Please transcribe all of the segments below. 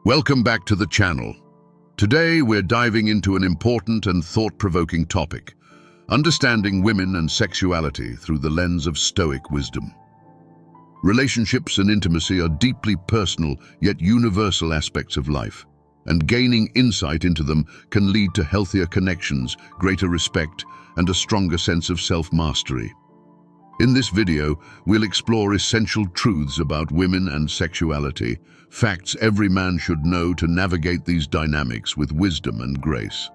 Welcome back to the channel. Today we're diving into an important and thought-provoking topic, understanding women and sexuality through the lens of Stoic wisdom. Relationships and intimacy are deeply personal yet universal aspects of life, and gaining insight into them can lead to healthier connections, greater respect, and a stronger sense of self-mastery. In this video, we'll explore essential truths about women and sexuality, facts every man should know to navigate these dynamics with wisdom and grace.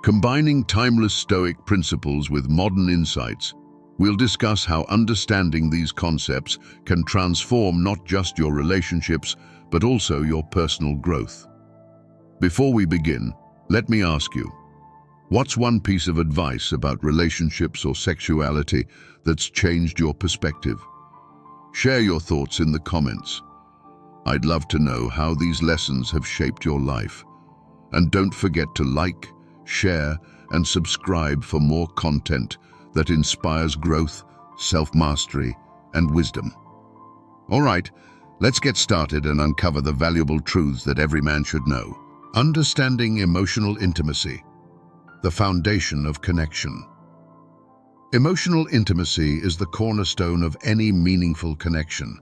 Combining timeless Stoic principles with modern insights, we'll discuss how understanding these concepts can transform not just your relationships, but also your personal growth. Before we begin, let me ask you, what's one piece of advice about relationships or sexuality that's changed your perspective? Share your thoughts in the comments. I'd love to know how these lessons have shaped your life. And don't forget to like, share, and subscribe for more content that inspires growth, self-mastery, and wisdom. All right, let's get started and uncover the valuable truths that every man should know. Understanding emotional intimacy, the foundation of connection. Emotional intimacy is the cornerstone of any meaningful connection,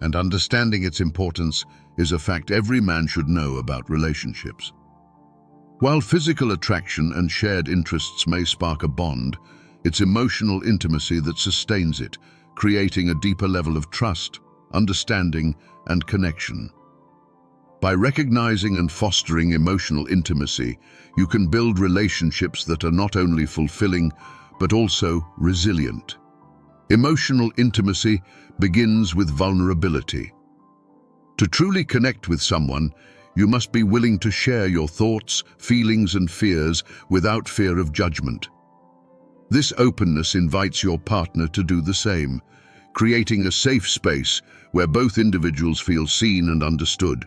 and understanding its importance is a fact every man should know about relationships. While physical attraction and shared interests may spark a bond, it's emotional intimacy that sustains it, creating a deeper level of trust, understanding, and connection. By recognizing and fostering emotional intimacy, you can build relationships that are not only fulfilling, but also resilient. Emotional intimacy begins with vulnerability. To truly connect with someone, you must be willing to share your thoughts, feelings, and fears without fear of judgment. This openness invites your partner to do the same, creating a safe space where both individuals feel seen and understood.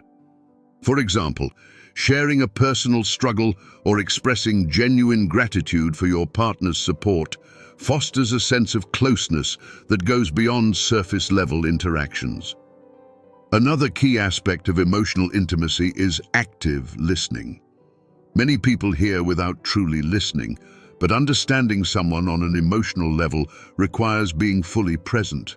For example, sharing a personal struggle or expressing genuine gratitude for your partner's support fosters a sense of closeness that goes beyond surface-level interactions. Another key aspect of emotional intimacy is active listening. Many people hear without truly listening, but understanding someone on an emotional level requires being fully present.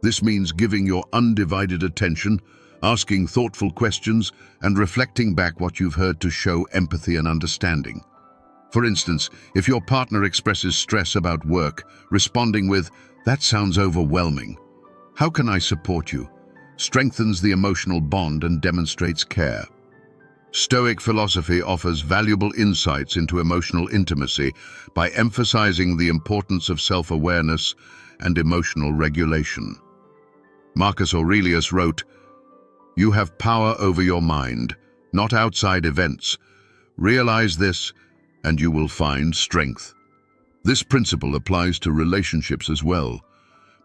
This means giving your undivided attention, asking thoughtful questions, and reflecting back what you've heard to show empathy and understanding. For instance, if your partner expresses stress about work, responding with, "That sounds overwhelming. How can I support you?" strengthens the emotional bond and demonstrates care. Stoic philosophy offers valuable insights into emotional intimacy by emphasizing the importance of self-awareness and emotional regulation. Marcus Aurelius wrote, "You have power over your mind, not outside events. Realize this, and you will find strength." This principle applies to relationships as well.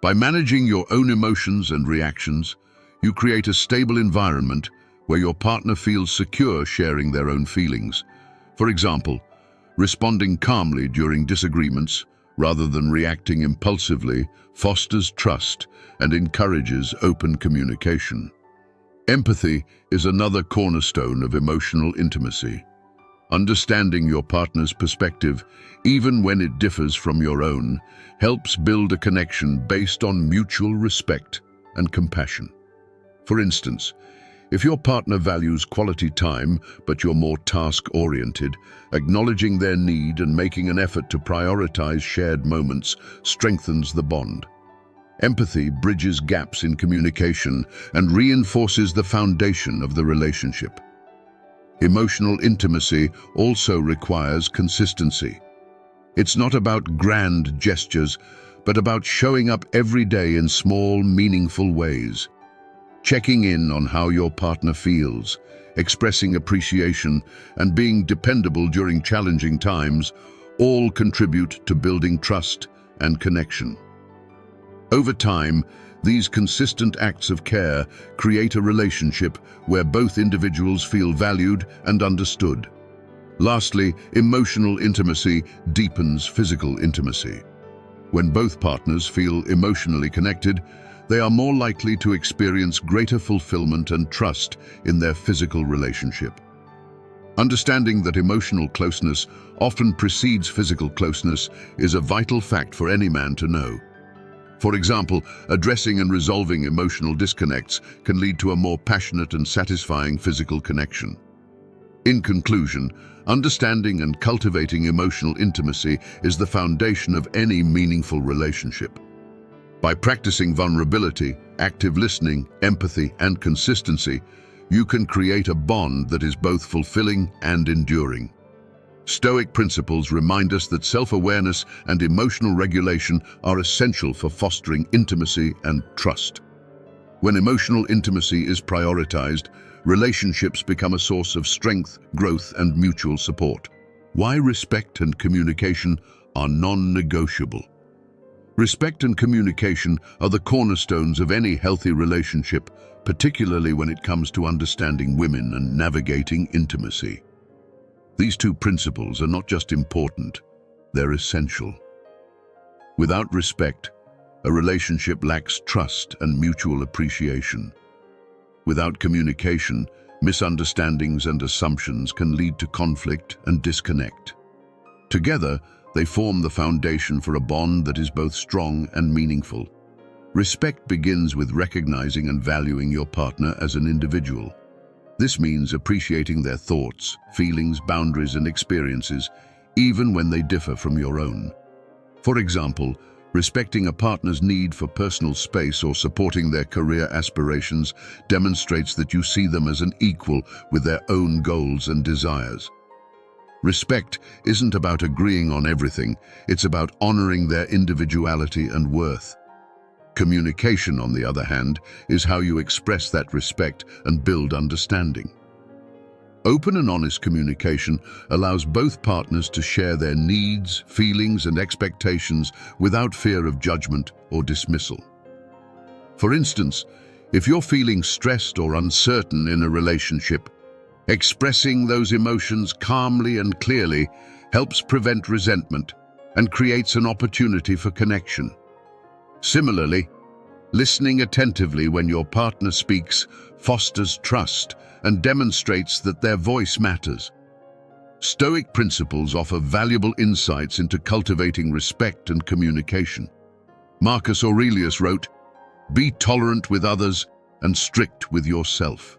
By managing your own emotions and reactions, you create a stable environment where your partner feels secure sharing their own feelings. For example, responding calmly during disagreements rather than reacting impulsively fosters trust and encourages open communication. Empathy is another cornerstone of emotional intimacy. Understanding your partner's perspective, even when it differs from your own, helps build a connection based on mutual respect and compassion. For instance, if your partner values quality time but you're more task-oriented, acknowledging their need and making an effort to prioritize shared moments strengthens the bond. Empathy bridges gaps in communication and reinforces the foundation of the relationship. Emotional intimacy also requires consistency. It's not about grand gestures, but about showing up every day in small, meaningful ways. Checking in on how your partner feels, expressing appreciation, and being dependable during challenging times all contribute to building trust and connection. Over time, these consistent acts of care create a relationship where both individuals feel valued and understood. Lastly, emotional intimacy deepens physical intimacy. When both partners feel emotionally connected, they are more likely to experience greater fulfillment and trust in their physical relationship. Understanding that emotional closeness often precedes physical closeness is a vital fact for any man to know. For example, addressing and resolving emotional disconnects can lead to a more passionate and satisfying physical connection. In conclusion, understanding and cultivating emotional intimacy is the foundation of any meaningful relationship. By practicing vulnerability, active listening, empathy, and consistency, you can create a bond that is both fulfilling and enduring. Stoic principles remind us that self-awareness and emotional regulation are essential for fostering intimacy and trust. When emotional intimacy is prioritized, relationships become a source of strength, growth, and mutual support. Why respect and communication are non-negotiable. Respect and communication are the cornerstones of any healthy relationship, particularly when it comes to understanding women and navigating intimacy. These two principles are not just important, they're essential. Without respect, a relationship lacks trust and mutual appreciation. Without communication, misunderstandings and assumptions can lead to conflict and disconnect. Together, they form the foundation for a bond that is both strong and meaningful. Respect begins with recognizing and valuing your partner as an individual. This means appreciating their thoughts, feelings, boundaries, and experiences, even when they differ from your own. For example, respecting a partner's need for personal space or supporting their career aspirations demonstrates that you see them as an equal with their own goals and desires. Respect isn't about agreeing on everything, it's about honoring their individuality and worth. Communication, on the other hand, is how you express that respect and build understanding. Open and honest communication allows both partners to share their needs, feelings, and expectations without fear of judgment or dismissal. For instance, if you're feeling stressed or uncertain in a relationship, expressing those emotions calmly and clearly helps prevent resentment and creates an opportunity for connection. Similarly, listening attentively when your partner speaks fosters trust and demonstrates that their voice matters. Stoic principles offer valuable insights into cultivating respect and communication. Marcus Aurelius wrote, "Be tolerant with others and strict with yourself."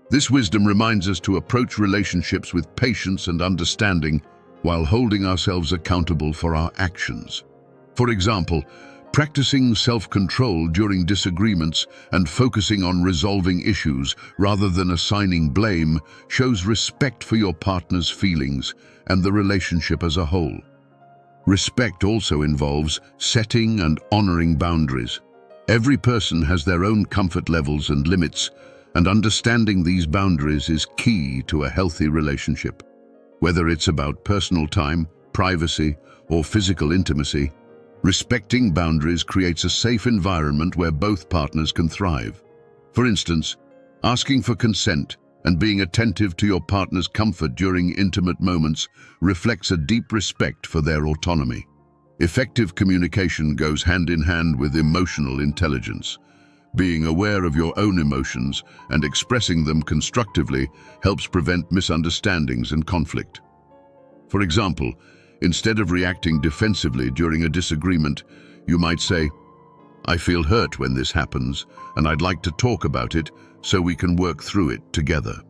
This wisdom reminds us to approach relationships with patience and understanding while holding ourselves accountable for our actions. For example, practicing self-control during disagreements and focusing on resolving issues rather than assigning blame shows respect for your partner's feelings and the relationship as a whole. Respect also involves setting and honoring boundaries. Every person has their own comfort levels and limits, and understanding these boundaries is key to a healthy relationship. Whether it's about personal time, privacy, or physical intimacy, respecting boundaries creates a safe environment where both partners can thrive. For instance, asking for consent and being attentive to your partner's comfort during intimate moments reflects a deep respect for their autonomy. Effective communication goes hand in hand with emotional intelligence. Being aware of your own emotions and expressing them constructively helps prevent misunderstandings and conflict. For example, instead of reacting defensively during a disagreement, you might say, "I feel hurt when this happens, and I'd like to talk about it so we can work through it together."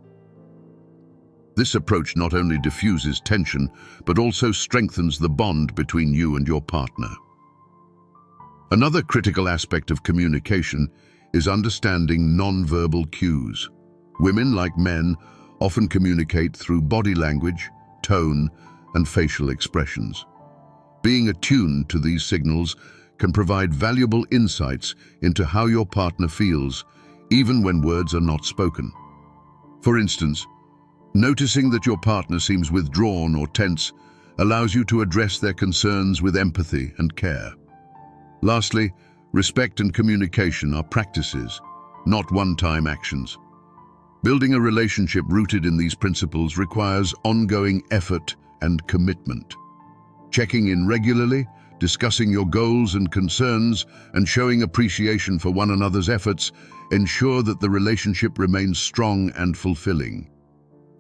This approach not only diffuses tension, but also strengthens the bond between you and your partner. Another critical aspect of communication is understanding non-verbal cues. Women, like men, often communicate through body language, tone, and facial expressions. Being attuned to these signals can provide valuable insights into how your partner feels, even when words are not spoken. For instance, noticing that your partner seems withdrawn or tense allows you to address their concerns with empathy and care. Lastly, respect and communication are practices, not one-time actions. Building a relationship rooted in these principles requires ongoing effort and commitment. Checking in regularly, Discussing your goals and concerns and showing appreciation for one another's efforts ensure that the relationship remains strong and fulfilling.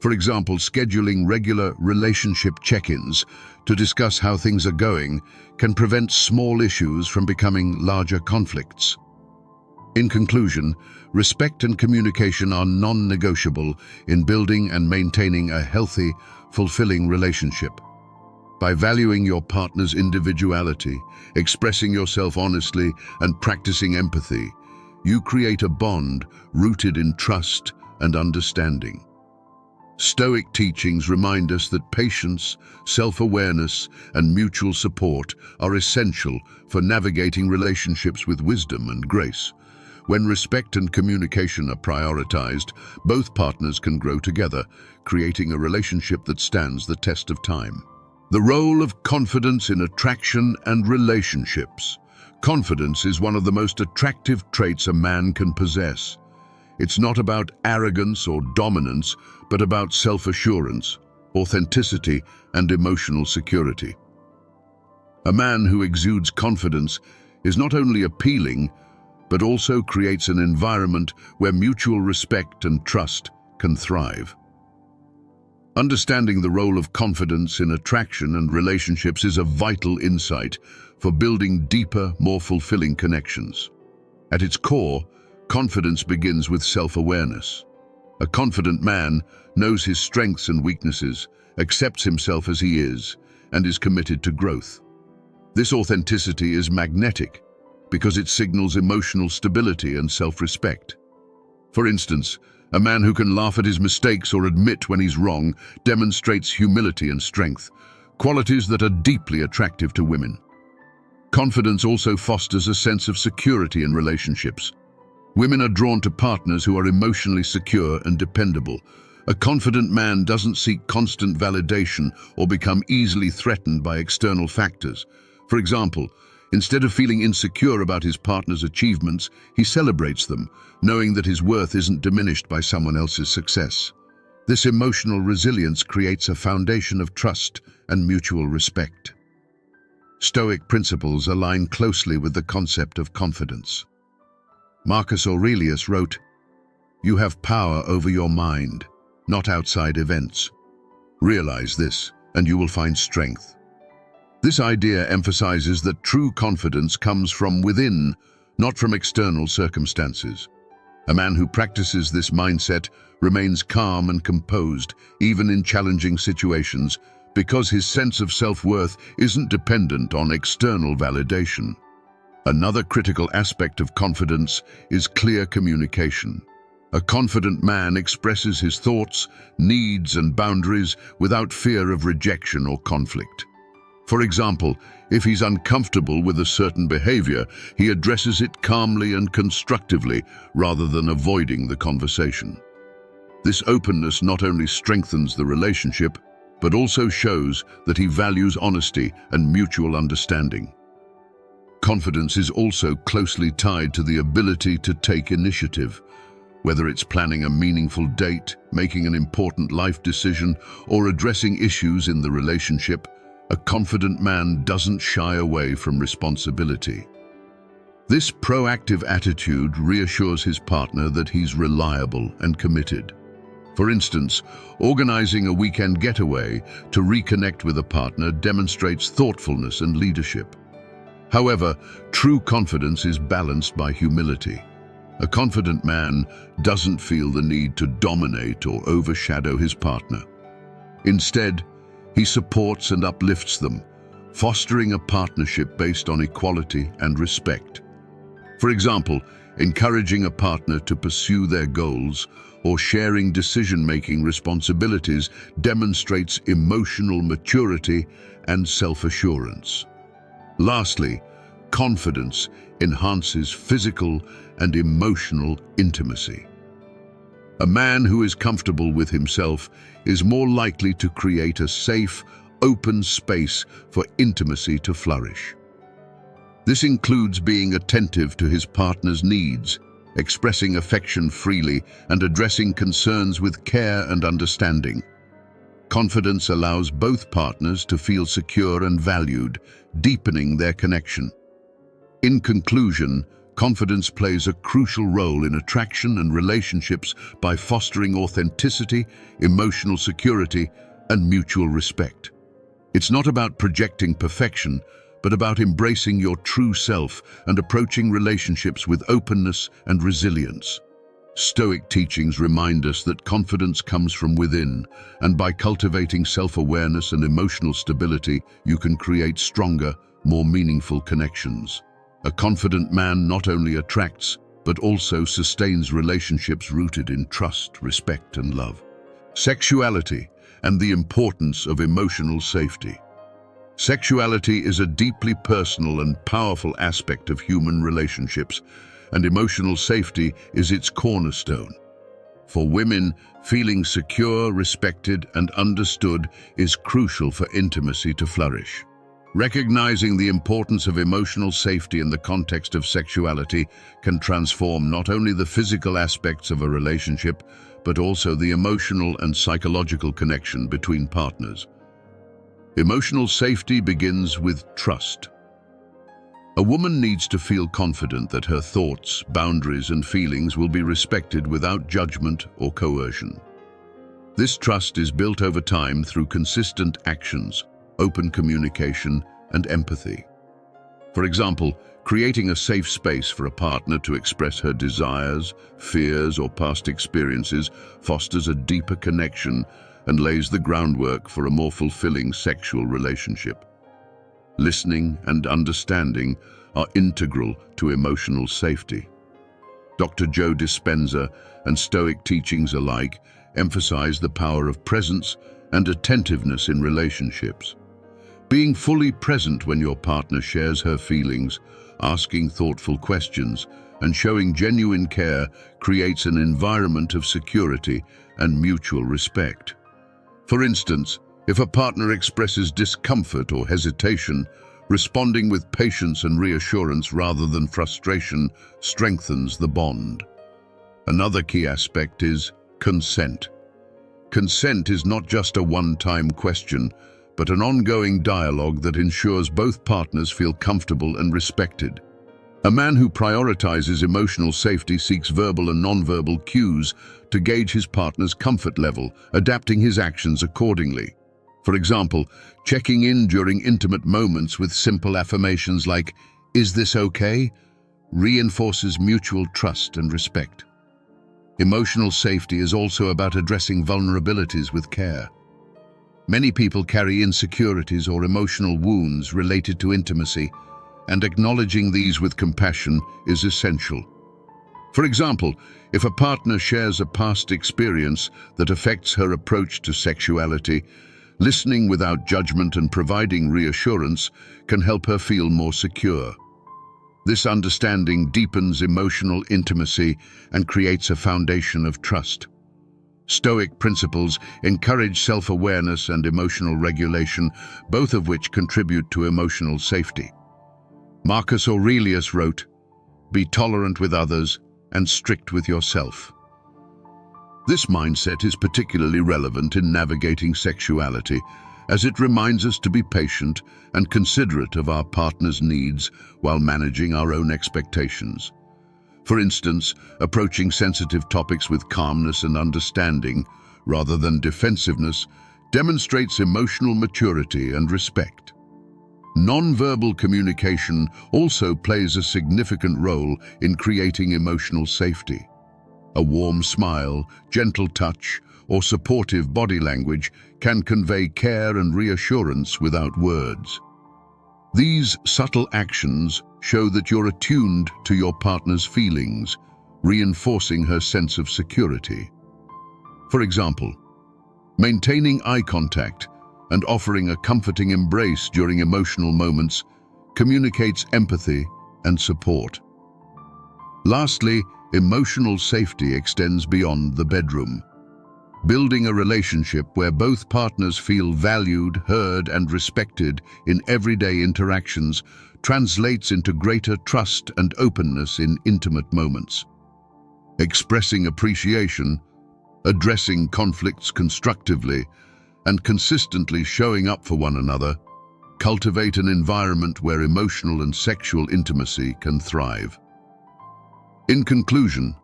For example, scheduling regular relationship check-ins to discuss how things are going can prevent small issues from becoming larger conflicts. In conclusion, respect and communication are non-negotiable in building and maintaining a healthy, fulfilling relationship. By valuing your partner's individuality, expressing yourself honestly, and practicing empathy, you create a bond rooted in trust and understanding. Stoic teachings remind us that patience, self-awareness, and mutual support are essential for navigating relationships with wisdom and grace. When respect and communication are prioritized, both partners can grow together, creating a relationship that stands the test of time. The role of confidence in attraction and relationships. Confidence is one of the most attractive traits a man can possess. It's not about arrogance or dominance, but about self-assurance, authenticity, and emotional security. A man who exudes confidence is not only appealing, but also creates an environment where mutual respect and trust can thrive. Understanding the role of confidence in attraction and relationships is a vital insight for building deeper, more fulfilling connections. At its core, confidence begins with self-awareness. A confident man knows his strengths and weaknesses, accepts himself as he is, and is committed to growth. This authenticity is magnetic because it signals emotional stability and self-respect. For instance, a man who can laugh at his mistakes or admit when he's wrong demonstrates humility and strength, qualities that are deeply attractive to women. Confidence also fosters a sense of security in relationships. Women are drawn to partners who are emotionally secure and dependable. A confident man doesn't seek constant validation or become easily threatened by external factors. For example, instead of feeling insecure about his partner's achievements, he celebrates them, knowing that his worth isn't diminished by someone else's success. This emotional resilience creates a foundation of trust and mutual respect. Stoic principles align closely with the concept of confidence. Marcus Aurelius wrote, "You have power over your mind, not outside events. Realize this, and you will find strength." This idea emphasizes that true confidence comes from within, not from external circumstances. A man who practices this mindset remains calm and composed, even in challenging situations, because his sense of self-worth isn't dependent on external validation. Another critical aspect of confidence is clear communication. A confident man expresses his thoughts, needs, and boundaries without fear of rejection or conflict. For example, if he's uncomfortable with a certain behavior, he addresses it calmly and constructively rather than avoiding the conversation. This openness not only strengthens the relationship, but also shows that he values honesty and mutual understanding. Confidence is also closely tied to the ability to take initiative. Whether it's planning a meaningful date, making an important life decision, or addressing issues in the relationship, a confident man doesn't shy away from responsibility. This proactive attitude reassures his partner that he's reliable and committed. For instance, organizing a weekend getaway to reconnect with a partner demonstrates thoughtfulness and leadership. However, true confidence is balanced by humility. A confident man doesn't feel the need to dominate or overshadow his partner. Instead, he supports and uplifts them, fostering a partnership based on equality and respect. For example, encouraging a partner to pursue their goals or sharing decision-making responsibilities demonstrates emotional maturity and self-assurance. Lastly, confidence enhances physical and emotional intimacy. A man who is comfortable with himself is more likely to create a safe, open space for intimacy to flourish. This includes being attentive to his partner's needs, expressing affection freely, and addressing concerns with care and understanding. Confidence allows both partners to feel secure and valued, deepening their connection. In conclusion, confidence plays a crucial role in attraction and relationships by fostering authenticity, emotional security, and mutual respect. It's not about projecting perfection, but about embracing your true self and approaching relationships with openness and resilience. Stoic teachings remind us that confidence comes from within, and by cultivating self-awareness and emotional stability, you can create stronger, more meaningful connections. A confident man not only attracts, but also sustains relationships rooted in trust, respect, and love. Sexuality and the importance of emotional safety. Sexuality is a deeply personal and powerful aspect of human relationships, and emotional safety is its cornerstone. For women, feeling secure, respected, and understood is crucial for intimacy to flourish. Recognizing the importance of emotional safety in the context of sexuality can transform not only the physical aspects of a relationship, but also the emotional and psychological connection between partners. Emotional safety begins with trust. A woman needs to feel confident that her thoughts, boundaries, and feelings will be respected without judgment or coercion. This trust is built over time through consistent actions, open communication, and empathy. For example, creating a safe space for a partner to express her desires, fears, or past experiences fosters a deeper connection and lays the groundwork for a more fulfilling sexual relationship. Listening and understanding are integral to emotional safety. Dr. Joe Dispenza and Stoic teachings alike emphasize the power of presence and attentiveness in relationships. Being fully present when your partner shares her feelings, asking thoughtful questions, and showing genuine care creates an environment of security and mutual respect. For instance, if a partner expresses discomfort or hesitation, responding with patience and reassurance rather than frustration strengthens the bond. Another key aspect is consent. Consent is not just a one-time question, but an ongoing dialogue that ensures both partners feel comfortable and respected. A man who prioritizes emotional safety seeks verbal and nonverbal cues to gauge his partner's comfort level, adapting his actions accordingly. For example, checking in during intimate moments with simple affirmations like, "Is this okay?" reinforces mutual trust and respect. Emotional safety is also about addressing vulnerabilities with care. Many people carry insecurities or emotional wounds related to intimacy, and acknowledging these with compassion is essential. For example, if a partner shares a past experience that affects her approach to sexuality, listening without judgment and providing reassurance can help her feel more secure. This understanding deepens emotional intimacy and creates a foundation of trust. Stoic principles encourage self-awareness and emotional regulation, both of which contribute to emotional safety. Marcus Aurelius wrote, "Be tolerant with others and strict with yourself." This mindset is particularly relevant in navigating sexuality, as it reminds us to be patient and considerate of our partner's needs while managing our own expectations. For instance, approaching sensitive topics with calmness and understanding, rather than defensiveness, demonstrates emotional maturity and respect. Non-verbal communication also plays a significant role in creating emotional safety. A warm smile, gentle touch, or supportive body language can convey care and reassurance without words. These subtle actions show that you're attuned to your partner's feelings, reinforcing her sense of security. For example, maintaining eye contact and offering a comforting embrace during emotional moments communicates empathy and support. Lastly, emotional safety extends beyond the bedroom. Building a relationship where both partners feel valued, heard, and respected in everyday interactions translates into greater trust and openness in intimate moments. Expressing appreciation, addressing conflicts constructively, and consistently showing up for one another, cultivate an environment where emotional and sexual intimacy can thrive. In conclusion,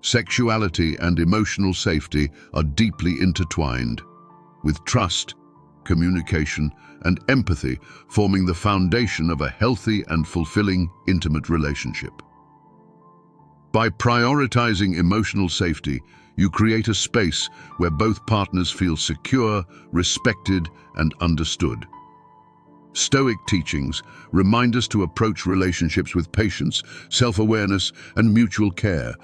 sexuality and emotional safety are deeply intertwined, with trust, communication, and empathy forming the foundation of a healthy and fulfilling intimate relationship. By prioritizing emotional safety, you create a space where both partners feel secure, respected, and understood. Stoic teachings remind us to approach relationships with patience, self-awareness, and mutual care,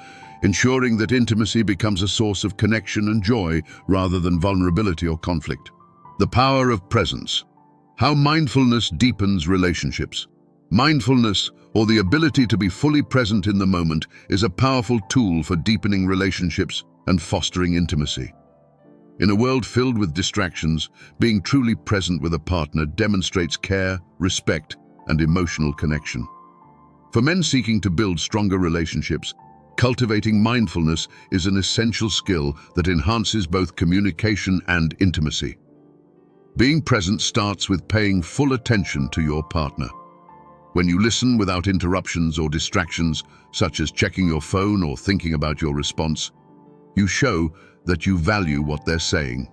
ensuring that intimacy becomes a source of connection and joy rather than vulnerability or conflict. The power of presence. How mindfulness deepens relationships. Mindfulness, or the ability to be fully present in the moment, is a powerful tool for deepening relationships and fostering intimacy. In a world filled with distractions, being truly present with a partner demonstrates care, respect, and emotional connection. For men seeking to build stronger relationships, cultivating mindfulness is an essential skill that enhances both communication and intimacy. Being present starts with paying full attention to your partner. When you listen without interruptions or distractions, such as checking your phone or thinking about your response, you show that you value what they're saying.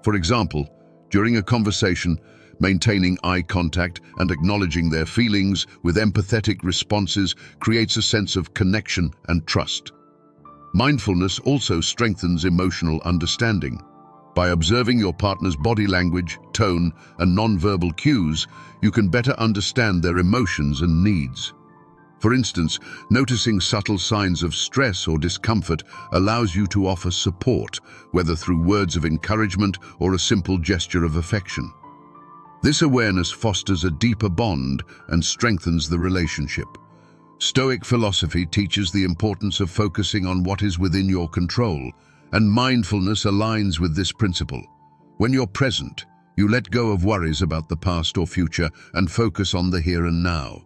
For example, during a conversation, maintaining eye contact and acknowledging their feelings with empathetic responses creates a sense of connection and trust. Mindfulness also strengthens emotional understanding. By observing your partner's body language, tone, and non-verbal cues, you can better understand their emotions and needs. For instance, noticing subtle signs of stress or discomfort allows you to offer support, whether through words of encouragement or a simple gesture of affection. This awareness fosters a deeper bond and strengthens the relationship. Stoic philosophy teaches the importance of focusing on what is within your control, and mindfulness aligns with this principle. When you're present, you let go of worries about the past or future and focus on the here and now.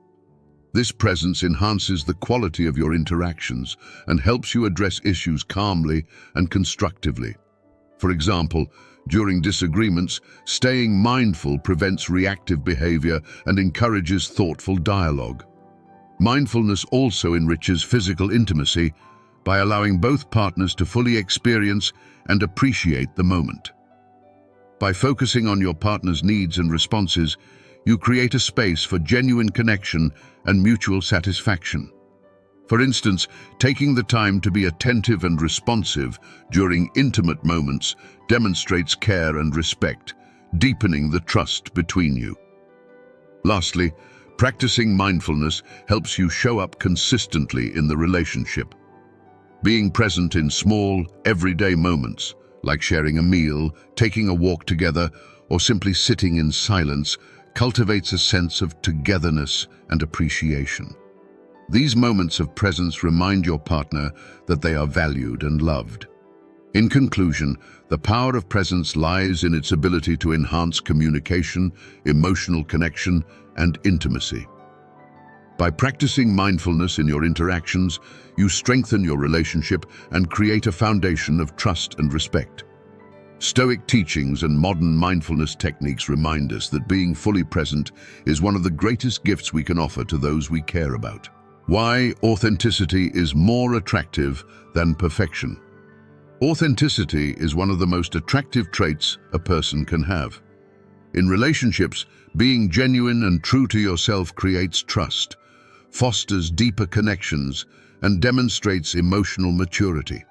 This presence enhances the quality of your interactions and helps you address issues calmly and constructively. For example, during disagreements, staying mindful prevents reactive behavior and encourages thoughtful dialogue. Mindfulness also enriches physical intimacy by allowing both partners to fully experience and appreciate the moment. By focusing on your partner's needs and responses, you create a space for genuine connection and mutual satisfaction. For instance, taking the time to be attentive and responsive during intimate moments demonstrates care and respect, deepening the trust between you. Lastly, practicing mindfulness helps you show up consistently in the relationship. Being present in small, everyday moments, like sharing a meal, taking a walk together, or simply sitting in silence, cultivates a sense of togetherness and appreciation. These moments of presence remind your partner that they are valued and loved. In conclusion, the power of presence lies in its ability to enhance communication, emotional connection, and intimacy. By practicing mindfulness in your interactions, you strengthen your relationship and create a foundation of trust and respect. Stoic teachings and modern mindfulness techniques remind us that being fully present is one of the greatest gifts we can offer to those we care about. Why authenticity is more attractive than perfection. Authenticity is one of the most attractive traits a person can have. In relationships, being genuine and true to yourself creates trust, fosters deeper connections, and demonstrates emotional maturity.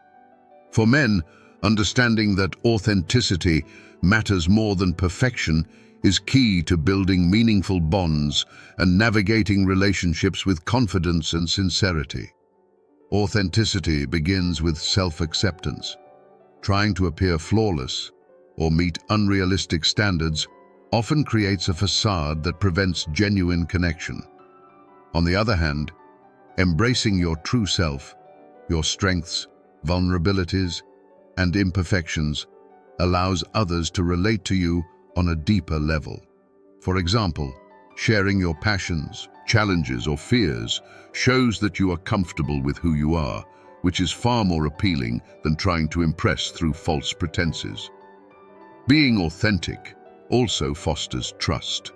For men, understanding that authenticity matters more than perfection is key to building meaningful bonds and navigating relationships with confidence and sincerity. Authenticity begins with self-acceptance. Trying to appear flawless or meet unrealistic standards often creates a facade that prevents genuine connection. On the other hand, embracing your true self, your strengths, vulnerabilities, and imperfections allows others to relate to you on a deeper level. For example, sharing your passions, challenges, or fears shows that you are comfortable with who you are, which is far more appealing than trying to impress through false pretenses. Being authentic also fosters trust.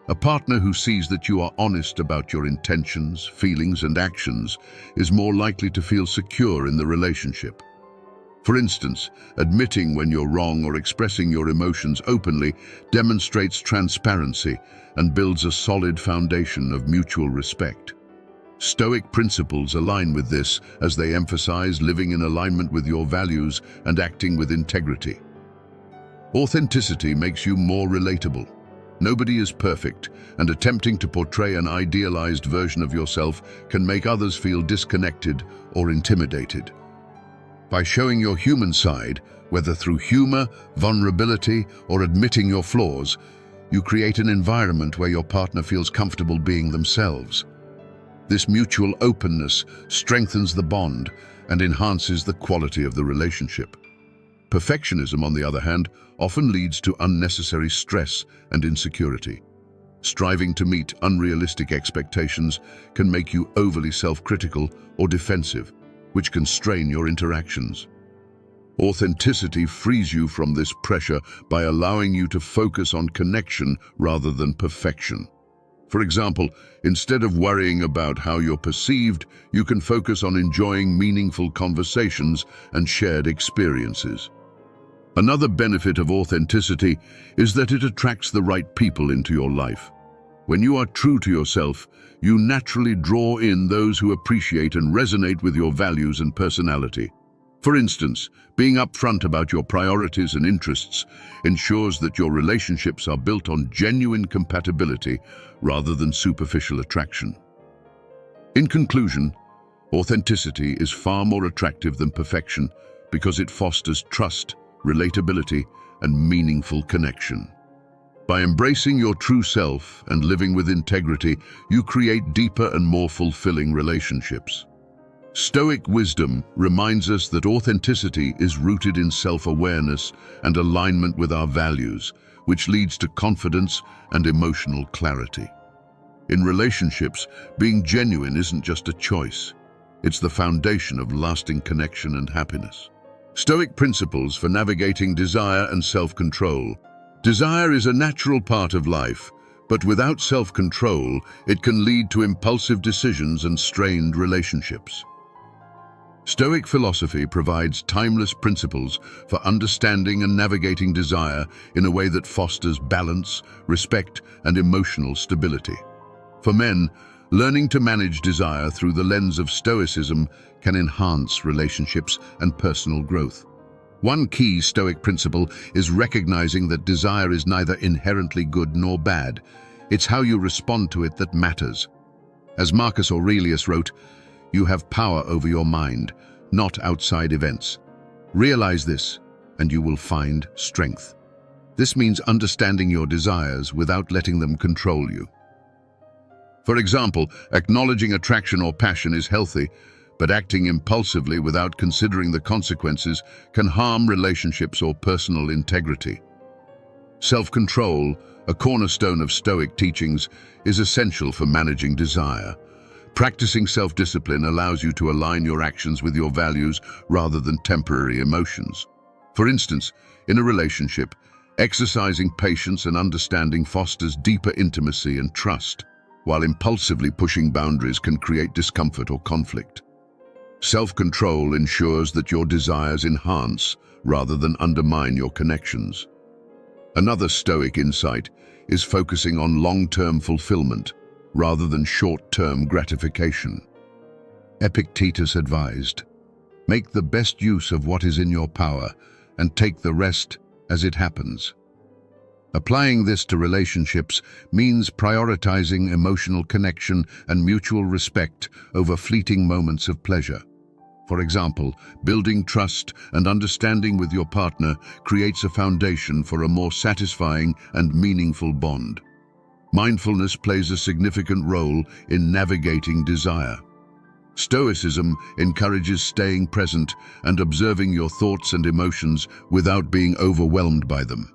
A partner who sees that you are honest about your intentions, feelings, and actions is more likely to feel secure in the relationship. For instance, admitting when you're wrong or expressing your emotions openly demonstrates transparency and builds a solid foundation of mutual respect. Stoic principles align with this as they emphasize living in alignment with your values and acting with integrity. Authenticity makes you more relatable. Nobody is perfect, and attempting to portray an idealized version of yourself can make others feel disconnected or intimidated. By showing your human side, whether through humor, vulnerability, or admitting your flaws, you create an environment where your partner feels comfortable being themselves. This mutual openness strengthens the bond and enhances the quality of the relationship. Perfectionism, on the other hand, often leads to unnecessary stress and insecurity. Striving to meet unrealistic expectations can make you overly self-critical or defensive, which can strain your interactions. Authenticity frees you from this pressure by allowing you to focus on connection rather than perfection. For example, instead of worrying about how you're perceived, you can focus on enjoying meaningful conversations and shared experiences. Another benefit of authenticity is that it attracts the right people into your life. When you are true to yourself, you naturally draw in those who appreciate and resonate with your values and personality. For instance, being upfront about your priorities and interests ensures that your relationships are built on genuine compatibility rather than superficial attraction. In conclusion, authenticity is far more attractive than perfection because it fosters trust, relatability, and meaningful connection. By embracing your true self and living with integrity, you create deeper and more fulfilling relationships. Stoic wisdom reminds us that authenticity is rooted in self-awareness and alignment with our values, which leads to confidence and emotional clarity. In relationships, being genuine isn't just a choice. It's the foundation of lasting connection and happiness. Stoic principles for navigating desire and self-control. Desire is a natural part of life, but without self-control, it can lead to impulsive decisions and strained relationships. Stoic philosophy provides timeless principles for understanding and navigating desire in a way that fosters balance, respect, and emotional stability. For men, learning to manage desire through the lens of Stoicism can enhance relationships and personal growth. One key Stoic principle is recognizing that desire is neither inherently good nor bad. It's how you respond to it that matters. As Marcus Aurelius wrote, "You have power over your mind, not outside events. Realize this, and you will find strength." This means understanding your desires without letting them control you. For example, acknowledging attraction or passion is healthy, but acting impulsively without considering the consequences can harm relationships or personal integrity. Self-control, a cornerstone of Stoic teachings, is essential for managing desire. Practicing self-discipline allows you to align your actions with your values rather than temporary emotions. For instance, in a relationship, exercising patience and understanding fosters deeper intimacy and trust, while impulsively pushing boundaries can create discomfort or conflict. Self-control ensures that your desires enhance rather than undermine your connections. Another Stoic insight is focusing on long-term fulfillment rather than short-term gratification. Epictetus advised, "Make the best use of what is in your power and take the rest as it happens." Applying this to relationships means prioritizing emotional connection and mutual respect over fleeting moments of pleasure. For example, building trust and understanding with your partner creates a foundation for a more satisfying and meaningful bond. Mindfulness plays a significant role in navigating desire. Stoicism encourages staying present and observing your thoughts and emotions without being overwhelmed by them.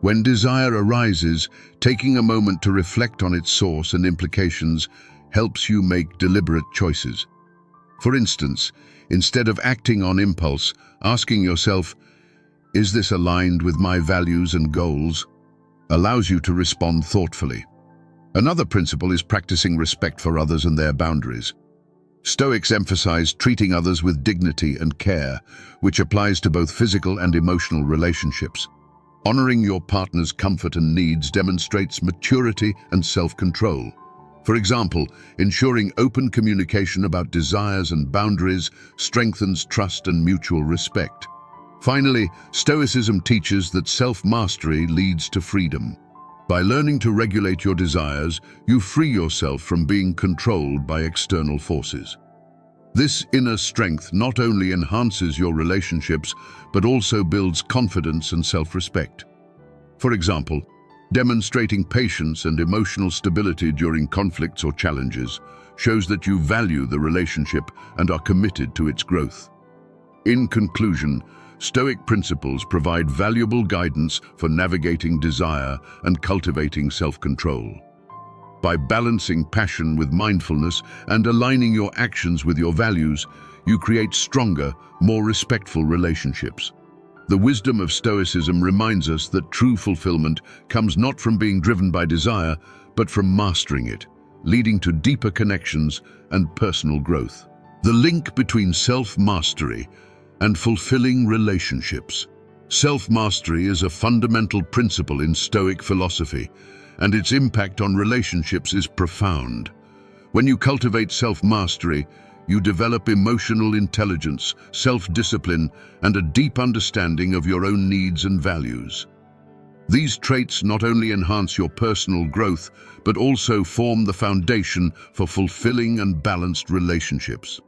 When desire arises, taking a moment to reflect on its source and implications helps you make deliberate choices. For instance, instead of acting on impulse, asking yourself, Is this aligned with my values and goals? Allows you to respond thoughtfully. Another principle is practicing respect for others and their boundaries. Stoics emphasize treating others with dignity and care, which applies to both physical and emotional relationships. Honoring your partner's comfort and needs demonstrates maturity and self-control. For example, ensuring open communication about desires and boundaries strengthens trust and mutual respect. Finally, Stoicism teaches that self-mastery leads to freedom. By learning to regulate your desires, you free yourself from being controlled by external forces. This inner strength not only enhances your relationships, but also builds confidence and self-respect. For example, demonstrating patience and emotional stability during conflicts or challenges shows that you value the relationship and are committed to its growth. In conclusion, Stoic principles provide valuable guidance for navigating desire and cultivating self-control. By balancing passion with mindfulness and aligning your actions with your values, you create stronger, more respectful relationships. The wisdom of Stoicism reminds us that true fulfillment comes not from being driven by desire, but from mastering it, leading to deeper connections and personal growth. The link between self-mastery and fulfilling relationships. Self-mastery is a fundamental principle in Stoic philosophy, and its impact on relationships is profound. When you cultivate self-mastery, you develop emotional intelligence, self-discipline, and a deep understanding of your own needs and values. These traits not only enhance your personal growth, but also form the foundation for fulfilling and balanced relationships.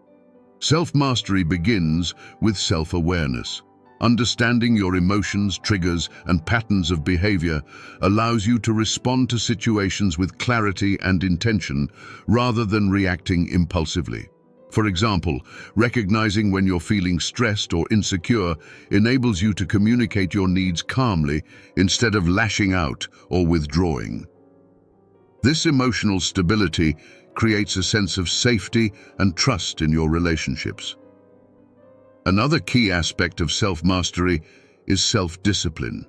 Self-mastery begins with self-awareness. Understanding your emotions, triggers, and patterns of behavior allows you to respond to situations with clarity and intention rather than reacting impulsively. For example, recognizing when you're feeling stressed or insecure enables you to communicate your needs calmly instead of lashing out or withdrawing. This emotional stability creates a sense of safety and trust in your relationships. Another key aspect of self-mastery is self-discipline.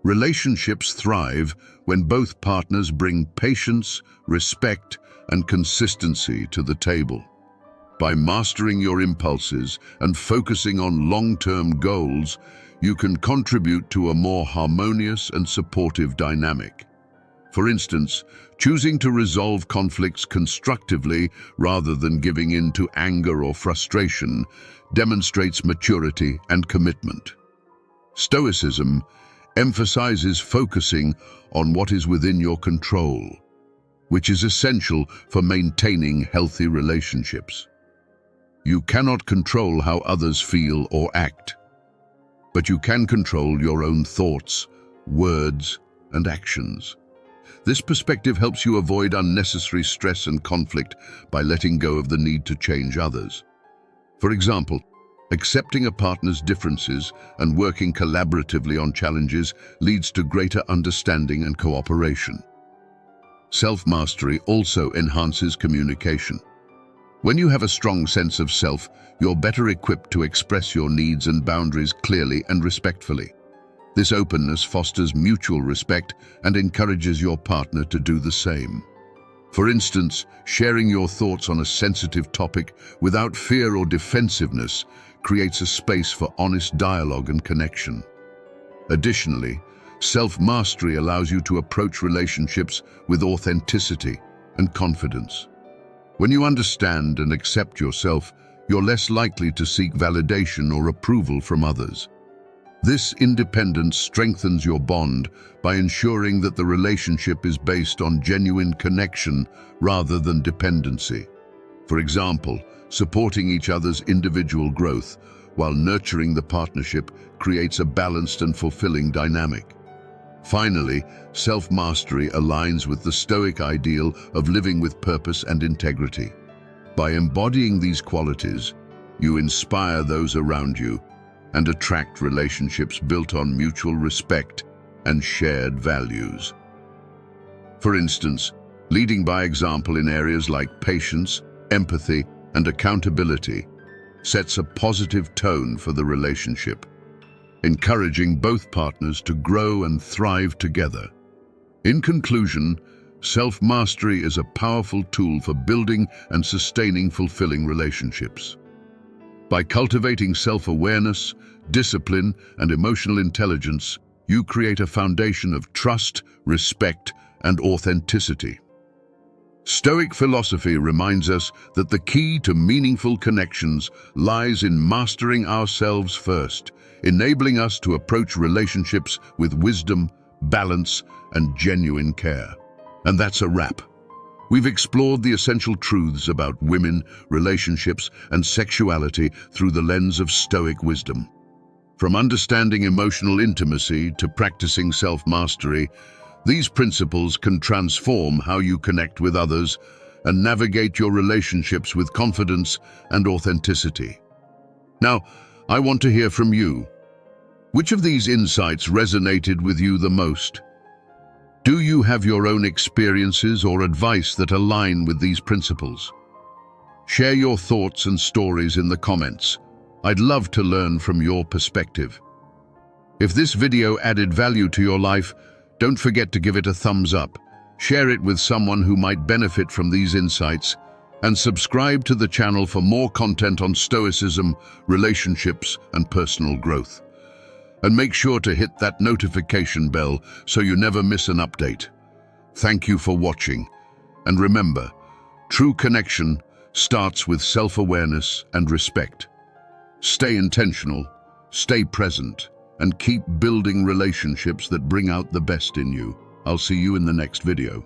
Relationships thrive when both partners bring patience, respect, and consistency to the table. By mastering your impulses and focusing on long-term goals, you can contribute to a more harmonious and supportive dynamic. For instance, choosing to resolve conflicts constructively rather than giving in to anger or frustration demonstrates maturity and commitment. Stoicism emphasizes focusing on what is within your control, which is essential for maintaining healthy relationships. You cannot control how others feel or act, but you can control your own thoughts, words, and actions. This perspective helps you avoid unnecessary stress and conflict by letting go of the need to change others. For example, accepting a partner's differences and working collaboratively on challenges leads to greater understanding and cooperation. Self-mastery also enhances communication. When you have a strong sense of self, you're better equipped to express your needs and boundaries clearly and respectfully. This openness fosters mutual respect and encourages your partner to do the same. For instance, sharing your thoughts on a sensitive topic without fear or defensiveness creates a space for honest dialogue and connection. Additionally, self-mastery allows you to approach relationships with authenticity and confidence. When you understand and accept yourself, you're less likely to seek validation or approval from others. This independence strengthens your bond by ensuring that the relationship is based on genuine connection rather than dependency. For example, supporting each other's individual growth while nurturing the partnership creates a balanced and fulfilling dynamic. Finally, self-mastery aligns with the Stoic ideal of living with purpose and integrity. By embodying these qualities, you inspire those around you and attract relationships built on mutual respect and shared values. For instance, leading by example in areas like patience, empathy, and accountability sets a positive tone for the relationship. encouraging both partners to grow and thrive together. In conclusion, self-mastery is a powerful tool for building and sustaining fulfilling relationships. By cultivating self-awareness, discipline, and emotional intelligence, you create a foundation of trust, respect, and authenticity. Stoic philosophy reminds us that the key to meaningful connections lies in mastering ourselves first, enabling us to approach relationships with wisdom, balance, and genuine care. And that's a wrap. We've explored the essential truths about women, relationships, and sexuality through the lens of Stoic wisdom. From understanding emotional intimacy to practicing self-mastery, these principles can transform how you connect with others and navigate your relationships with confidence and authenticity. Now, I want to hear from you. Which of these insights resonated with you the most? Do you have your own experiences or advice that align with these principles? Share your thoughts and stories in the comments. I'd love to learn from your perspective. If this video added value to your life, don't forget to give it a thumbs up, share it with someone who might benefit from these insights, and subscribe to the channel for more content on Stoicism, relationships, and personal growth. And make sure to hit that notification bell so you never miss an update. Thank you for watching. And remember, true connection starts with self-awareness and respect. Stay intentional, stay present, and keep building relationships that bring out the best in you. I'll see you in the next video.